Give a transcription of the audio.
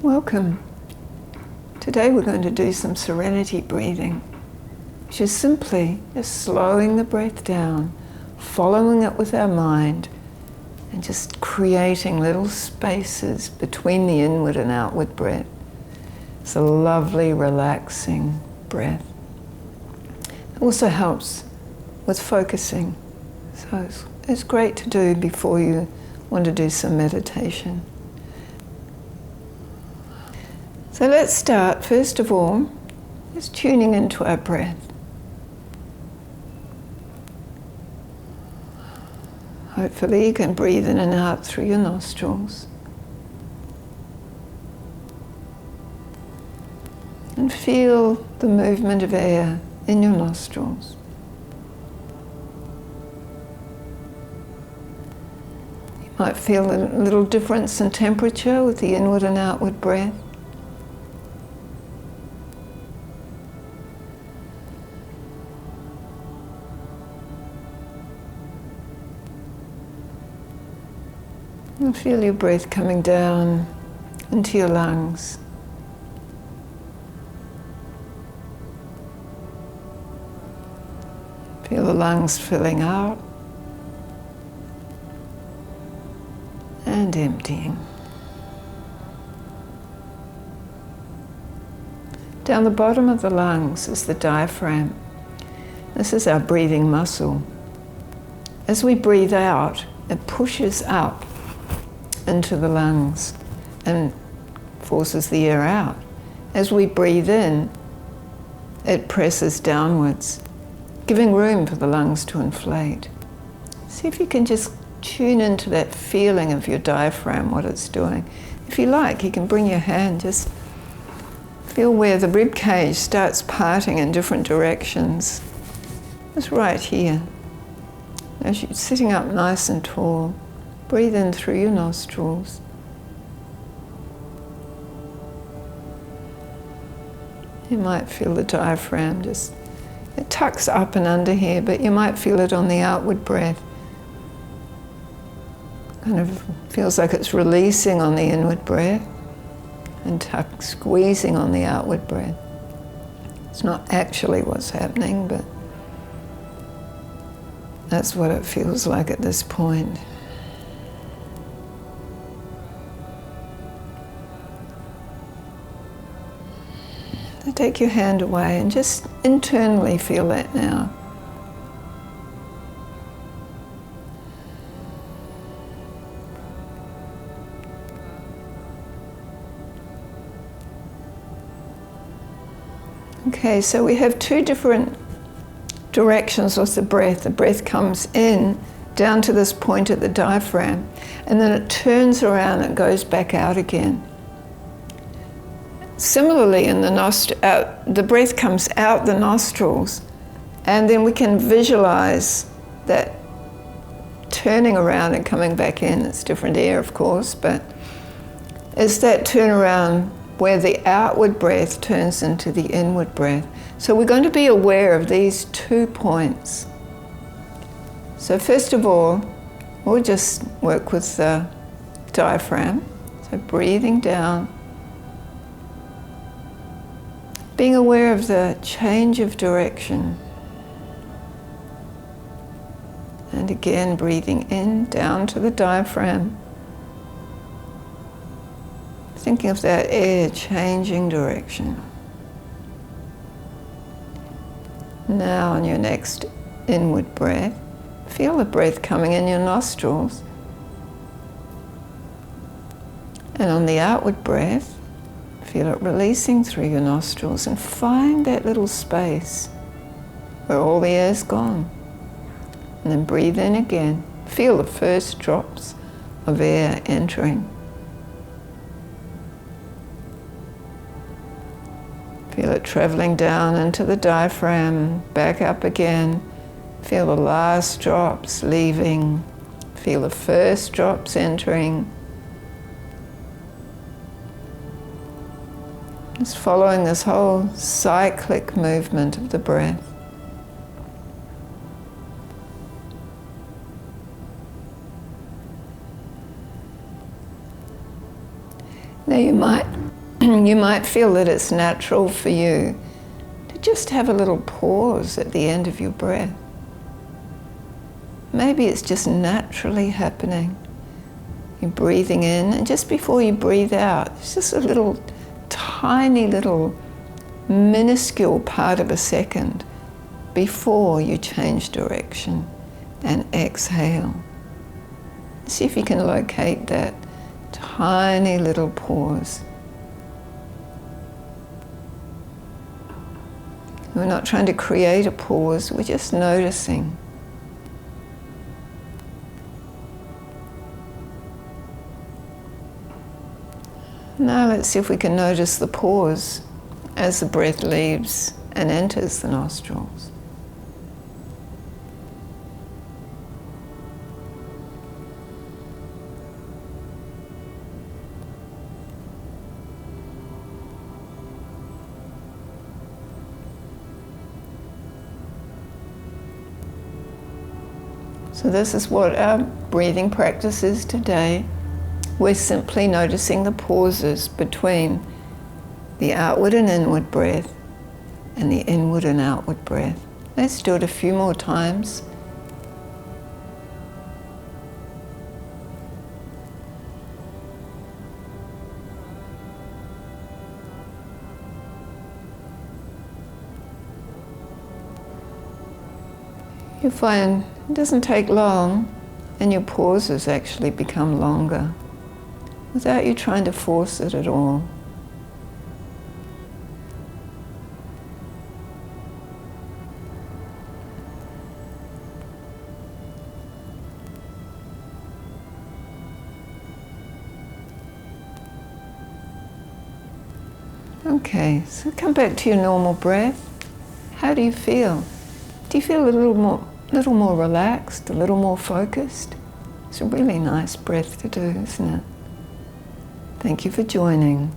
Welcome. Today we're going to do some serenity breathing, which is simply just slowing the breath down, following it with our mind, and just creating little spaces between the inward and outward breath. It's a lovely, relaxing breath. It also helps with focusing, so it's great to do before you want to do some meditation. So let's start, first of all, just tuning into our breath. Hopefully you can breathe in and out through your nostrils. And feel the movement of air in your nostrils. You might feel a little difference in temperature with the inward and outward breath. And feel your breath coming down into your lungs. Feel the lungs filling out and emptying. Down the bottom of the lungs is the diaphragm. This is our breathing muscle. As we breathe out, it pushes up into the lungs and forces the air out. As we breathe in, it presses downwards, giving room for the lungs to inflate. See if you can just tune into that feeling of your diaphragm, what it's doing. If you like, you can bring your hand, just feel where the rib cage starts parting in different directions. Just right here. As you're sitting up nice and tall, breathe in through your nostrils. You might feel the diaphragm just, it tucks up and under here, but you might feel it on the outward breath. Kind of feels like it's releasing on the inward breath and squeezing on the outward breath. It's not actually what's happening, but that's what it feels like at this point. Take your hand away and just internally feel that now. Okay, so we have two different directions with the breath. The breath comes in down to this point at the diaphragm, and then it turns around and goes back out again. Similarly, in the breath comes out the nostrils, and then we can visualize that turning around and coming back in. It's different air, of course, but it's that turnaround where the outward breath turns into the inward breath. So we're going to be aware of these 2 points. So first of all, we'll just work with the diaphragm. So breathing down, being aware of the change of direction. And again, breathing in, down to the diaphragm. Thinking of that air changing direction. Now on your next inward breath, feel the breath coming in your nostrils. And on the outward breath, feel it releasing through your nostrils, and find that little space where all the air's gone. And then breathe in again. Feel the first drops of air entering. Feel it traveling down into the diaphragm, back up again. Feel the last drops leaving. Feel the first drops entering. Just following this whole cyclic movement of the breath. Now you might feel that it's natural for you to just have a little pause at the end of your breath. Maybe it's just naturally happening. You're breathing in, and just before you breathe out, it's just a little, tiny little, minuscule part of a second before you change direction and exhale. See if you can locate that tiny little pause. We're not trying to create a pause, we're just noticing. Now let's see if we can notice the pause as the breath leaves and enters the nostrils. So this is what our breathing practice is today. We're simply noticing the pauses between the outward and inward breath and the inward and outward breath. Let's do it a few more times. You'll find it doesn't take long and your pauses actually become longer without you trying to force it at all. Okay, so come back to your normal breath. How do you feel? Do you feel a little more relaxed, a little more focused? It's a really nice breath to do, isn't it? Thank you for joining.